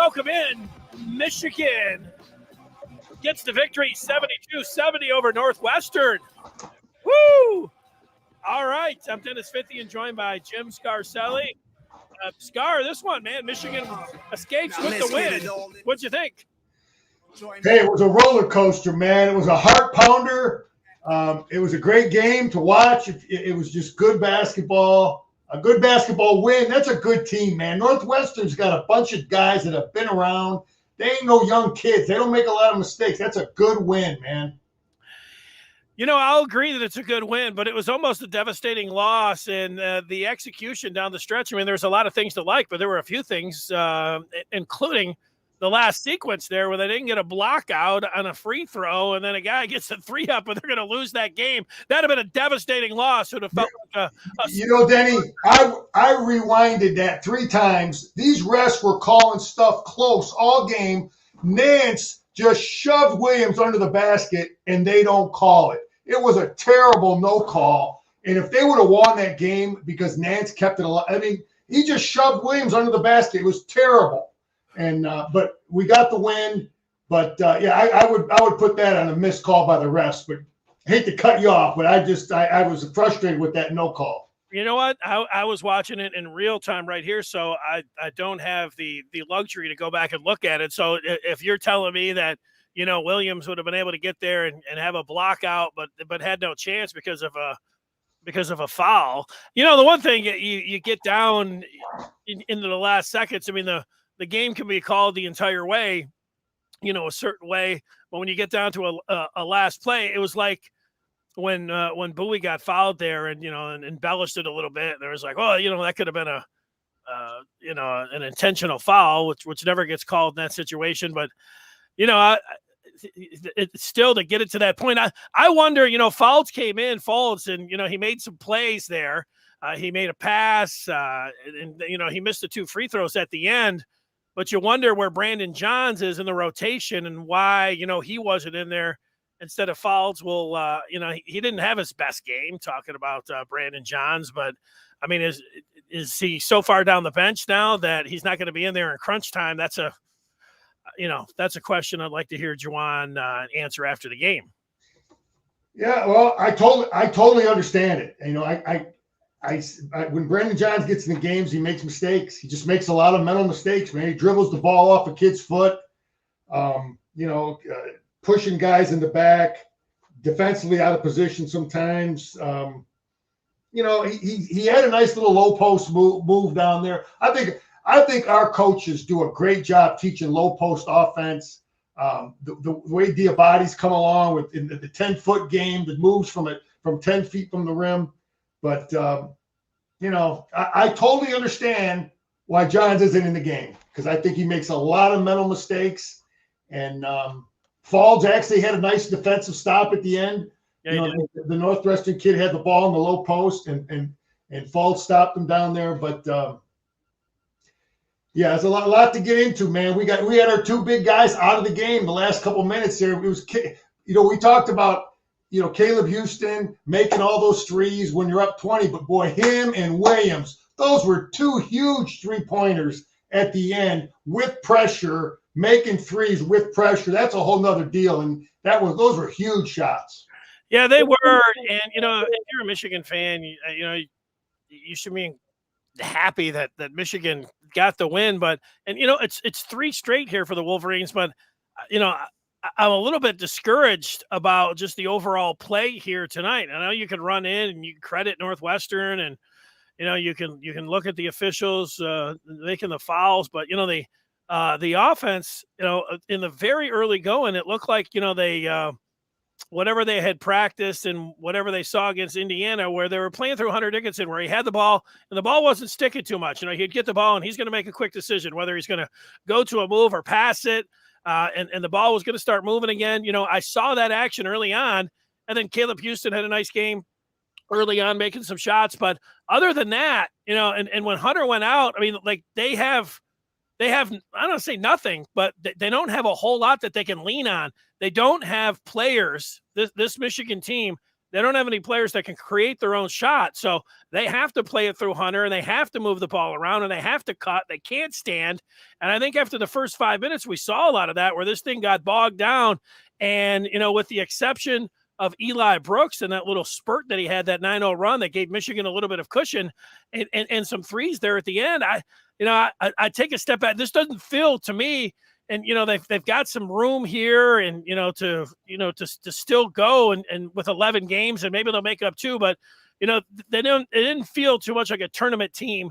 welcome in Michigan. Gets the victory 72-70 over Northwestern. Woo! All right, I'm Dennis Fithian, joined by Jim Scarcelli. Scar, this one, man, Michigan escapes with the win. What'd you think? Hey, it was a roller coaster, man. It was a heart pounder. It was a great game to watch. It was just good basketball, a good basketball win. That's a good team, man. Northwestern's got a bunch of guys that have been around. They ain't no young kids. They don't make a lot of mistakes. That's a good win, man. You know, I'll agree that it's a good win, but it was almost a devastating loss, and the execution down the stretch. I mean, there's a lot of things to like, but there were a few things, including the last sequence there where they didn't get a block out on a free throw, and then a guy gets a three up, and they're going to lose that game. That'd have been a devastating loss. It would have felt like you know, Denny, I rewinded that 3 times. These refs were calling stuff close all game. Nance just shoved Williams under the basket, and they don't call it. It was a terrible no call. And if they would have won that game because Nance kept it alive, I mean, he just shoved Williams under the basket. It was terrible. And but we got the win. But yeah, I would put that on a missed call by the refs. But I hate to cut you off, but I was frustrated with that no call. You know what? I was watching it in real time right here, so I don't have the luxury to go back and look at it. So if you're telling me that, you know, Williams would have been able to get there and have a block out, but had no chance because of a foul. You know, the one thing you get down into the last seconds. I mean, the game can be called the entire way, you know, a certain way. But when you get down to a last play, it was like when Bowie got fouled there and, you know, and embellished it a little bit. There was like, oh, you know, that could have been an intentional foul, which never gets called in that situation. But, you know, it's still to get it to that point. I wonder, you know, Fultz came in, and, you know, he made some plays there. He made a pass, and, you know, he missed the 2 free throws at the end. But you wonder where Brandon Johns is in the rotation and why, you know, he wasn't in there instead of Fultz. Well, you know, he didn't have his best game, talking about Brandon Johns. But, I mean, is he so far down the bench now that he's not going to be in there in crunch time? That's a question I'd like to hear Juwan answer after the game. Yeah, well, I totally understand it. You know, I when Brandon Johns gets in the games, he makes mistakes. He just makes a lot of mental mistakes, man. He dribbles the ball off a kid's foot, you know, pushing guys in the back, defensively out of position sometimes. You know, he had a nice little low post move down there. I think our coaches do a great job teaching low post offense. The way Diabati's come along with in the 10-foot game, that moves from 10 feet from the rim. But, you know, I totally understand why Johns isn't in the game, because I think he makes a lot of mental mistakes. And Fultz actually had a nice defensive stop at the end. Yeah, you know, the Northwestern kid had the ball in the low post, and Fultz stopped him down there. But, yeah, it's a lot to get into, man. We had our 2 big guys out of the game the last couple minutes there. It was, you know, we talked about, you know, Caleb Houston making all those threes when you're up 20, but boy, him and Williams, those were 2 huge 3-pointers at the end with pressure, making threes with pressure. That's a whole nother deal, and those were huge shots. Yeah, they were. And, you know, if you're a Michigan fan, you know, you should be happy that Michigan got the win. But, and, you know, it's 3 straight here for the Wolverines, but, you know, I'm a little bit discouraged about just the overall play here tonight. I know you can run in and you can credit Northwestern, and, you know, you can look at the officials making the fouls, but, you know, the offense, you know, in the very early going, it looked like, you know, they whatever they had practiced and whatever they saw against Indiana, where they were playing through Hunter Dickinson, where he had the ball and the ball wasn't sticking too much. You know, he'd get the ball and he's going to make a quick decision whether he's going to go to a move or pass it. And the ball was going to start moving again. You know, I saw that action early on, and then Caleb Houston had a nice game early on, making some shots. But other than that, you know, and when Hunter went out, I mean, like they have, I don't say nothing, but they don't have a whole lot that they can lean on. They don't have players, this Michigan team, they don't have any players that can create their own shot. So they have to play it through Hunter, and they have to move the ball around, and they have to cut. They can't stand. And I think after the first 5 minutes, we saw a lot of that where this thing got bogged down. And, with the exception of Eli Brooks and that little spurt that he had, that 9-0 run that gave Michigan a little bit of cushion and some threes there at the end, I take a step back. This doesn't feel to me, and they've got some room here, and to still go and with 11 games, and maybe they'll make up 2, but it didn't feel too much like a tournament team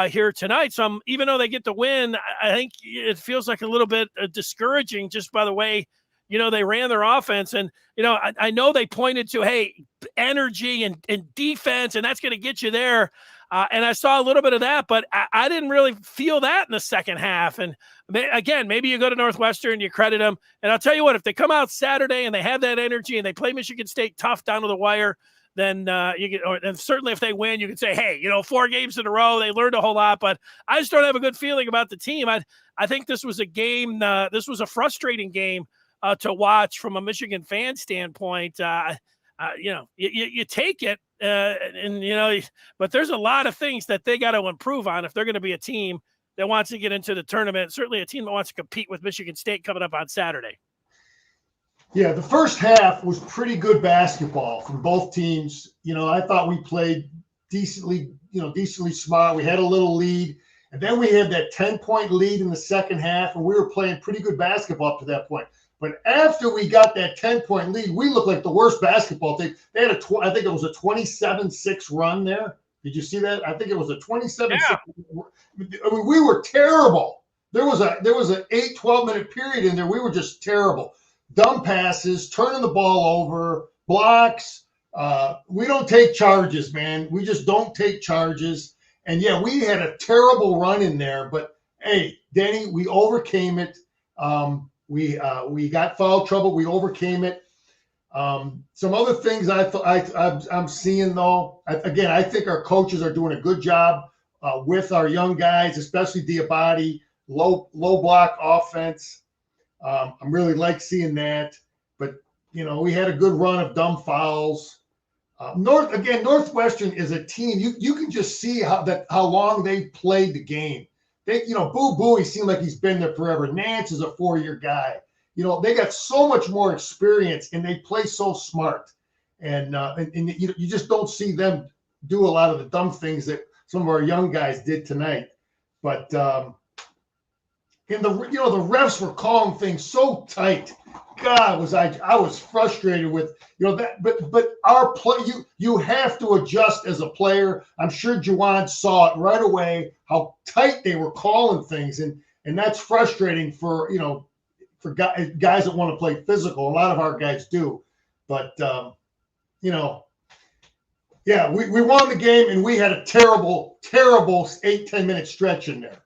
here tonight. So even though they get the win, I think it feels like a little bit discouraging just by the way they ran their offense. And I know they pointed to, hey, energy and defense, and that's going to get you there. And I saw a little bit of that, but I didn't really feel that in the second half. And again, maybe you go to Northwestern, you credit them. And I'll tell you what, if they come out Saturday and they have that energy and they play Michigan State tough down to the wire, then and certainly if they win, you can say, hey, 4 games in a row, they learned a whole lot. But I just don't have a good feeling about the team. I think this was a game. This was a frustrating game to watch from a Michigan fan standpoint. You take it, but there's a lot of things that they got to improve on if they're going to be a team that wants to get into the tournament. Certainly a team that wants to compete with Michigan State coming up on Saturday. Yeah, the first half was pretty good basketball from both teams. I thought we played decently smart. We had a little lead, and then we had that 10-point lead in the second half, and we were playing pretty good basketball up to that point. But after we got that 10-point lead, we looked like the worst basketball team. They had I think it was a 27-6 run there. Did you see that? I think it was a 27-6. Yeah. I mean, we were terrible. There was an 8-12-minute period in there. We were just terrible. Dumb passes, turning the ball over, blocks. We don't take charges, man. We just don't take charges. And, yeah, we had a terrible run in there. But, hey, Denny, we overcame it. We got foul trouble. We overcame it. Some other things I'm seeing, though, I think our coaches are doing a good job with our young guys, especially Diabate, low block offense. I really like seeing that. But, we had a good run of dumb fouls. Northwestern is a team. You can just see how long they played the game. They, Boo Booey seemed like he's been there forever. Nance is a 4-year guy. They got so much more experience, and they play so smart. And you just don't see them do a lot of the dumb things that some of our young guys did tonight. But the refs were calling things so tight. God, I was frustrated with that. But our play, you have to adjust as a player. I'm sure Juwan saw it right away how tight they were calling things, and that's frustrating for guys that want to play physical. A lot of our guys do, but we won the game, and we had a terrible 8-10 minute stretch in there.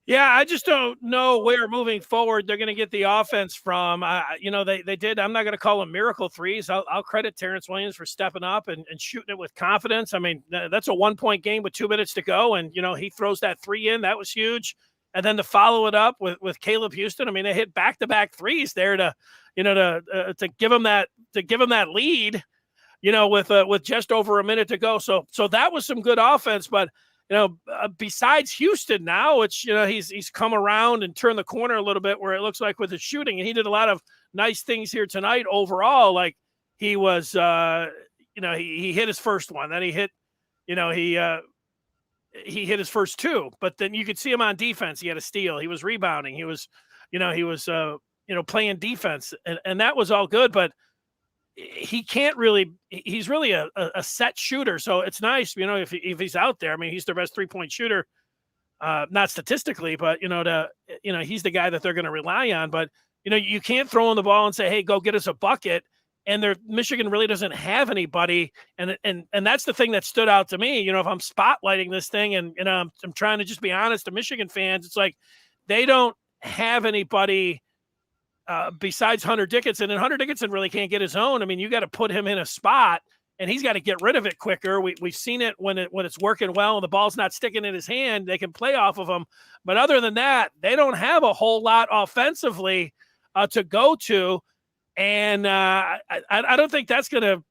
Yeah, I just don't know where moving forward they're going to get the offense from. They did. I'm not going to call them miracle threes. I'll credit Terrence Williams for stepping up and shooting it with confidence. I mean, that's a 1-point game with 2 minutes to go, and he throws that 3 in. That was huge. And then to follow it up with Caleb Houston, I mean, they hit back-to-back threes there to give them that lead, with just over a minute to go. So that was some good offense, but. Besides Houston now, it's, he's come around and turned the corner a little bit where it looks like with his shooting, and he did a lot of nice things here tonight overall. Like he was, he hit his first one, then he hit, he hit his first 2, but then you could see him on defense. He had a steal. He was rebounding. He was playing defense, and that was all good, but he's really a set shooter. So it's nice, if he's out there. I mean, he's their best 3-point shooter, not statistically, but he's the guy that they're going to rely on. But you can't throw him the ball and say, hey, go get us a bucket. And Michigan really doesn't have anybody. And that's the thing that stood out to me. If I'm spotlighting this thing and I'm trying to just be honest to Michigan fans, it's like they don't have anybody besides Hunter Dickinson, and Hunter Dickinson really can't get his own. I mean, you got to put him in a spot, and he's got to get rid of it quicker. We've seen it when it's working well and the ball's not sticking in his hand. They can play off of him, but other than that, they don't have a whole lot offensively to go to, and I don't think that's gonna.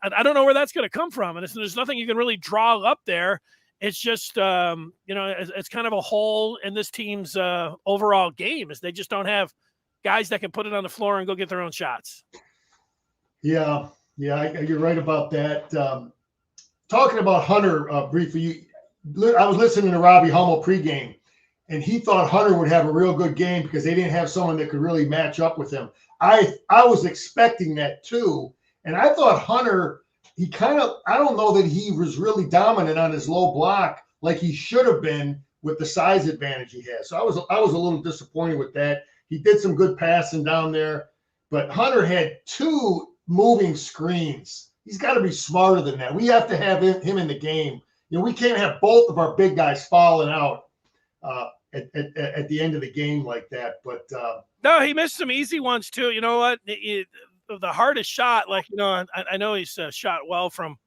I don't know where that's going to come from. And there's nothing you can really draw up there. It's just, it's kind of a hole in this team's overall game is they just don't have guys that can put it on the floor and go get their own shots. Yeah, you're right about that. Talking about Hunter briefly, I was listening to Robbie Hummel pregame, and he thought Hunter would have a real good game because they didn't have someone that could really match up with him. I was expecting that too, and I thought Hunter, I don't know that he was really dominant on his low block like he should have been with the size advantage he has. So I was a little disappointed with that. He did some good passing down there, but Hunter had 2 moving screens. He's got to be smarter than that. We have to have him in the game. We can't have both of our big guys falling out at the end of the game like that. But no, he missed some easy ones too. You know what? The hardest shot, like, I know he's shot well from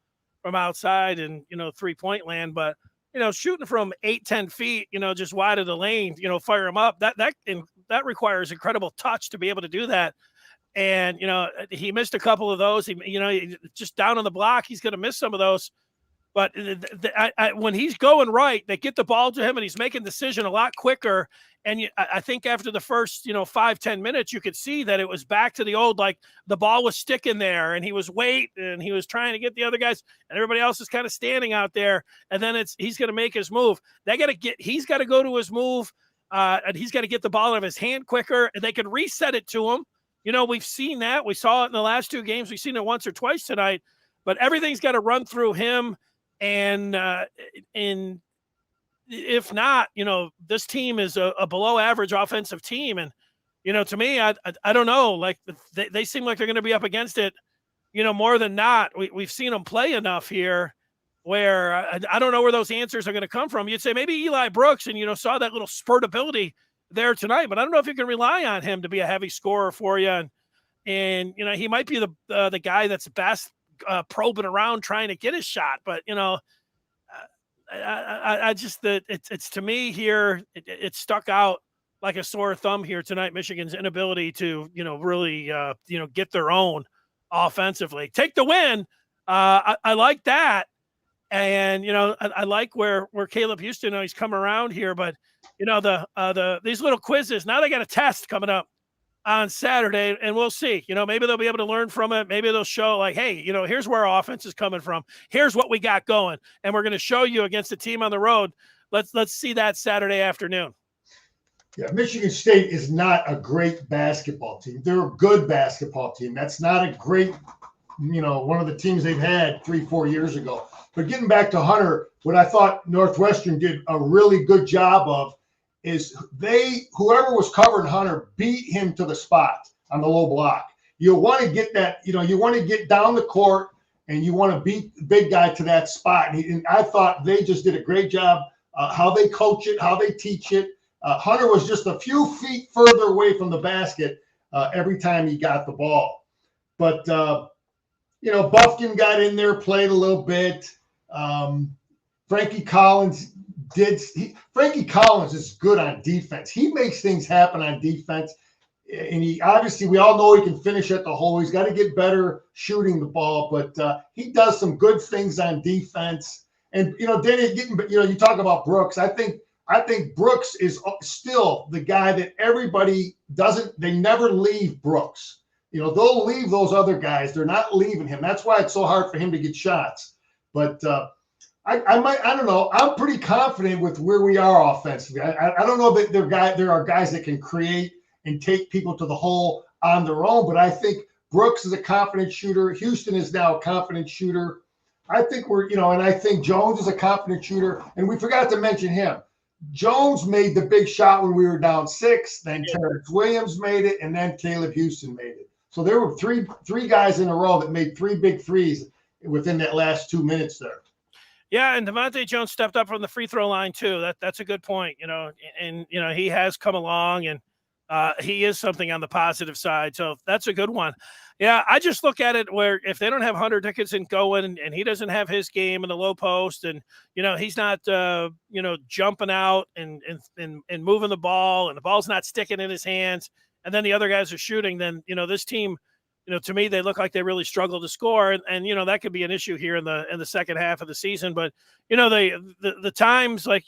outside and, 3-point land, but, shooting from 8-10 feet, just wide of the lane, fire him up. That requires incredible touch to be able to do that. And, he missed a couple of those. He just down on the block, he's going to miss some of those. But when he's going right, they get the ball to him and he's making the decision a lot quicker. And I think after the first, 5-10 minutes, you could see that it was back to the old, like the ball was sticking there and he was waiting and he was trying to get the other guys and everybody else is kind of standing out there. And then he's going to make his move. He's got to go to his move and he's got to get the ball out of his hand quicker and they can reset it to him. We've seen that. We saw it in the last 2 games. We've seen it once or twice tonight, but everything's got to run through him. And if not, this team is a below average offensive team. And, to me, I don't know, like they seem like they're going to be up against it, more than not. We've seen them play enough here where I don't know where those answers are going to come from. You'd say maybe Eli Brooks and, saw that little spurt ability there tonight, but I don't know if you can rely on him to be a heavy scorer for you. And he might be the guy that's best probing around trying to get his shot. But, I just, it's to me here, it stuck out like a sore thumb here tonight, Michigan's inability to, really, get their own offensively. Take the win. I like that. And, I like where Caleb Houston, he's come around here, but, these little quizzes, now they got a test coming up on Saturday, and we'll see. Maybe they'll be able to learn from it. Maybe they'll show like, hey, here's where our offense is coming from. Here's what we got going, and we're going to show you against a team on the road. Let's see that Saturday afternoon. Yeah, Michigan State is not a great basketball team. They're a good basketball team. That's not a great, one of the teams they've had 3-4 years ago. But getting back to Hunter, what I thought Northwestern did a really good job of is whoever was covering Hunter beat him to the spot on the low block. You want to get that, you want to get down the court and you want to beat the big guy to that spot. And I thought they just did a great job how they coach it, how they teach it. Hunter was just a few feet further away from the basket every time he got the ball. But, Buffkin got in there, played a little bit. Frankie Collins Frankie Collins is good on defense. He makes things happen on defense. And he obviously, we all know he can finish at the hole. He's got to get better shooting the ball, but he does some good things on defense. And, Danny, you talk about Brooks. I think Brooks is still the guy that everybody they never leave Brooks. They'll leave those other guys. They're not leaving him. That's why it's so hard for him to get shots. But I don't know. I'm pretty confident with where we are offensively. I don't know that there are guys that can create and take people to the hole on their own, but I think Brooks is a confident shooter. Houston is now a confident shooter. I think and I think Jones is a confident shooter. And we forgot to mention him. Jones made the big shot when we were down 6, then Terrence Williams made it, and then Caleb Houston made it. So there were three guys in a row that made 3 big threes within that last 2 minutes there. Yeah, and Devontae Jones stepped up from the free throw line too. That's a good point, and he has come along, and he is something on the positive side. So that's a good one. Yeah, I just look at it where if they don't have Hunter Dickinson going and he doesn't have his game in the low post and, he's not, jumping out and moving the ball and the ball's not sticking in his hands and then the other guys are shooting, then, this team, to me, they look like they really struggle to score, and that could be an issue here in the second half of the season. But the times, like,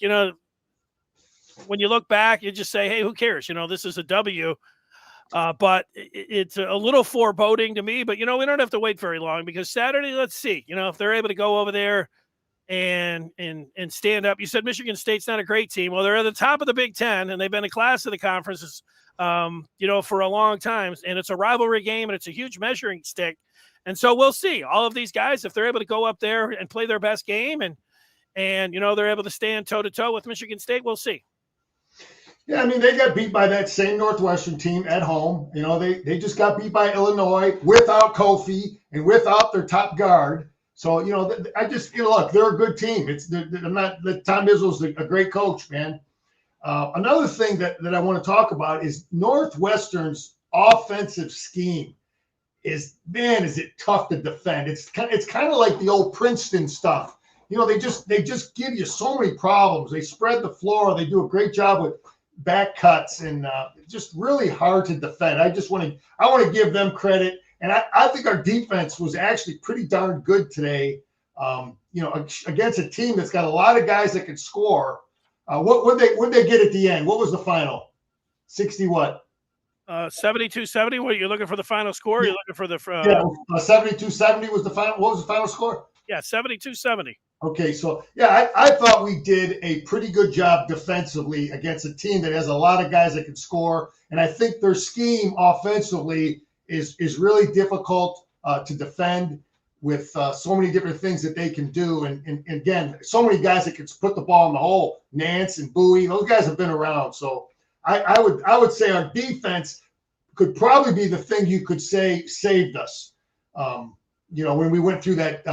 when you look back, you just say, hey, who cares? This is a W. But it's a little foreboding to me. But we don't have to wait very long, because Saturday, let's see, if they're able to go over there and stand up. You said Michigan State's not a great team. Well, they're at the top of the Big Ten, and they've been a class of the conferences, for a long time. And it's a rivalry game, and it's a huge measuring stick. And so we'll see all of these guys, if they're able to go up there and play their best game, and they're able to stand toe to toe with Michigan State. We'll see. Yeah, I mean, they got beat by that same Northwestern team at home. They just got beat by Illinois without Kofi and without their top guard. So, I just, look, they're a good team. Tom Izzo's a great coach, man. Another thing that I want to talk about is Northwestern's offensive scheme is it tough to defend. It's kind of like the old Princeton stuff. They just give you so many problems. They spread the floor. They do a great job with back cuts, and just really hard to defend. I want to give them credit. And I think our defense was actually pretty darn good today, against a team that's got a lot of guys that can score. What would they get at the end? What was the final? 60 what? 72-70. What, you're looking for the final score? You're looking for the 72-70 was the final. What was the final score? Yeah, 72-70. Okay, so I thought we did a pretty good job defensively against a team that has a lot of guys that can score, and I think their scheme offensively is really difficult to defend, with so many different things that they can do, and again, so many guys that can put the ball in the hole. Nance and Bowie, those guys have been around. So I would say our defense could probably be the thing you could say saved us. When we went through that,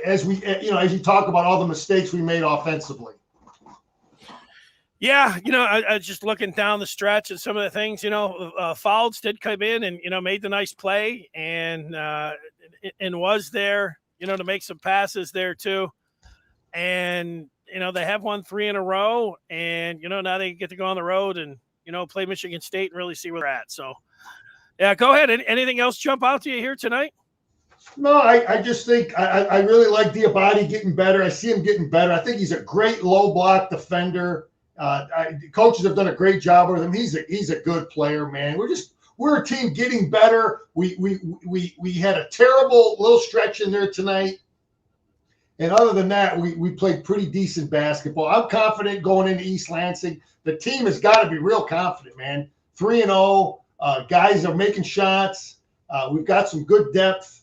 as you talk about all the mistakes we made offensively. Yeah, I just looking down the stretch and some of the things, Fouls did come in and, made the nice play, and was there, to make some passes there too. And, they have won 3 in a row, and, now they get to go on the road and, play Michigan State and really see where they're at. So, yeah, go ahead. Anything else jump out to you here tonight? No, I just think I really like Diabate getting better. I see him getting better. I think he's a great low block defender. Coaches have done a great job with him. He's a good player, man. We're a team getting better. We had a terrible little stretch in there tonight, and other than that, we played pretty decent basketball. I'm confident going into East Lansing. The team has got to be real confident, man. 3-0. Guys are making shots. We've got some good depth.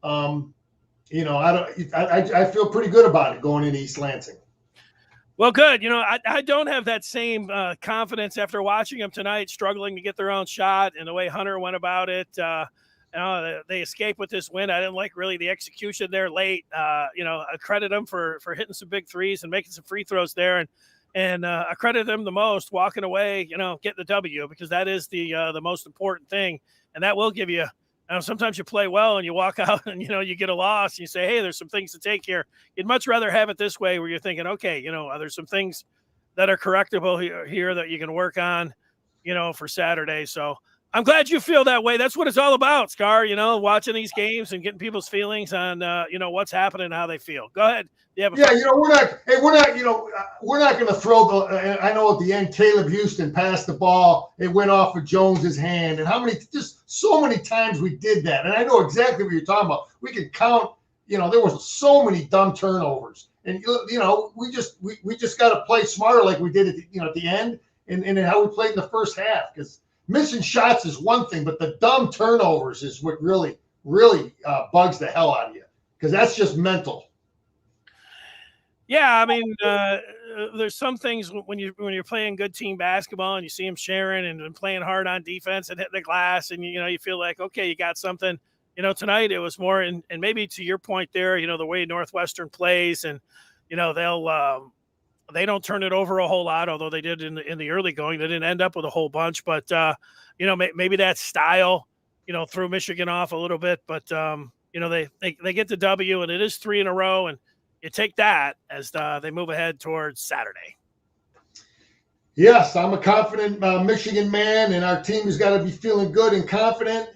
I feel pretty good about it going into East Lansing. Well, good. I don't have that same confidence after watching them tonight, struggling to get their own shot, and the way Hunter went about it. They escaped with this win. I didn't like really the execution there late. I credit them for hitting some big threes and making some free throws there, and I credit them the most walking away, getting the W, because that is the most important thing, and that will give you. Sometimes you play well and you walk out and, you get a loss. And you say, hey, there's some things to take here. You'd much rather have it this way, where you're thinking, okay, there's some things that are correctable here that you can work on, for Saturday. So I'm glad you feel that way. That's what it's all about, Scar, watching these games and getting people's feelings on, what's happening and how they feel. Go ahead. We're not going to throw I know at the end, Caleb Houston passed the ball. It went off of Jones's hand. And so many times we did that. And I know exactly what you're talking about. We could count, there was so many dumb turnovers. And, we just got to play smarter like we did at the end and how we played in the first half. Because missing shots is one thing, but the dumb turnovers is what really, really bugs the hell out of you. Because that's just mental. Yeah, I mean, there's some things when you're playing good team basketball and you see them sharing and playing hard on defense and hitting the glass, and you feel like, okay, you got something. Tonight it was more, and maybe to your point there, the way Northwestern plays, and they don't turn it over a whole lot, although they did in the early going. They didn't end up with a whole bunch, but maybe that style threw Michigan off a little bit, but they get the W, and it is 3 in a row, and you take that as they move ahead towards Saturday. Yes, I'm a confident Michigan man, and our team has got to be feeling good and confident.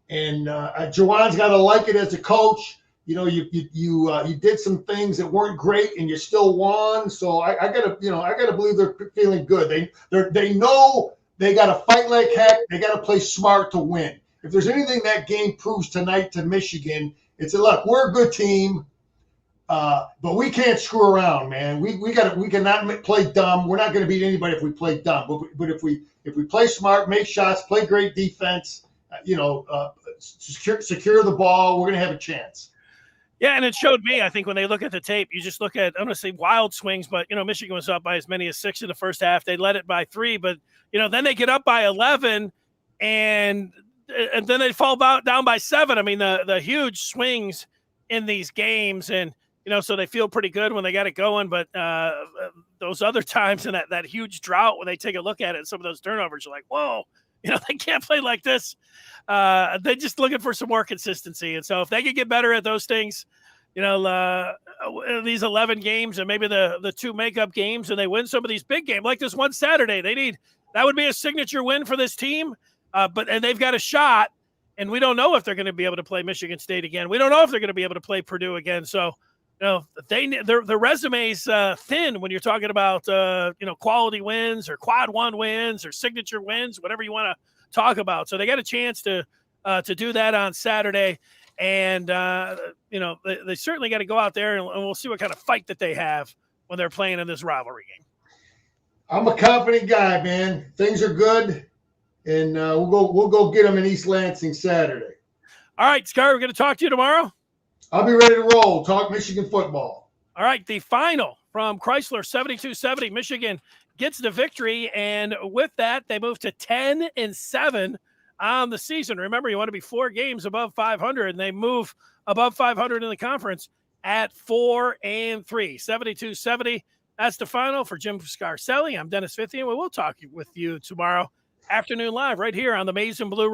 And Jawan's got to like it as a coach. You know, you did some things that weren't great, and you still won. So I gotta believe they're feeling good. They know they got to fight like heck. They got to play smart to win. If there's anything that game proves tonight to Michigan, it's look, we're a good team, but we can't screw around, man. We cannot play dumb. We're not going to beat anybody if we play dumb. But if we play smart, make shots, play great defense, secure the ball, we're going to have a chance. Yeah, and it showed me, I think, when they look at the tape, you just look at, I'm going to say wild swings, but, Michigan was up by as many as 6 in the first half. They led it by 3, but, then they get up by 11, and then they fall down by 7. I mean, the huge swings in these games, and, so they feel pretty good when they got it going, but those other times in that huge drought, when they take a look at it, some of those turnovers are like, whoa, they can't play like this. They're just looking for some more consistency. And so if they could get better at those things, these 11 games and maybe the 2 makeup games, and they win some of these big games, like this one Saturday, that would be a signature win for this team. And they've got a shot, and we don't know if they're going to be able to play Michigan State again. We don't know if they're going to be able to play Purdue again. So, their resume's thin when you're talking about, quality wins or quad 1 wins or signature wins, whatever you want to talk about. So they got a chance to do that on Saturday. And, they certainly got to go out there and we'll see what kind of fight that they have when they're playing in this rivalry game. I'm a confident guy, man. Things are good. And we'll go get them in East Lansing Saturday. All right, Scar, we're going to talk to you tomorrow. I'll be ready to roll. Talk Michigan football. All right, the final from Chrysler, 72-70. Michigan gets the victory, and with that, they move to 10-7 on the season. Remember, you want to be 4 games above 500, and they move above 500 in the conference at 4-3. 72-70. That's the final for Jim Scarcelli. I'm Dennis Fithian. We'll talk with you tomorrow afternoon live right here on the Maize and Blue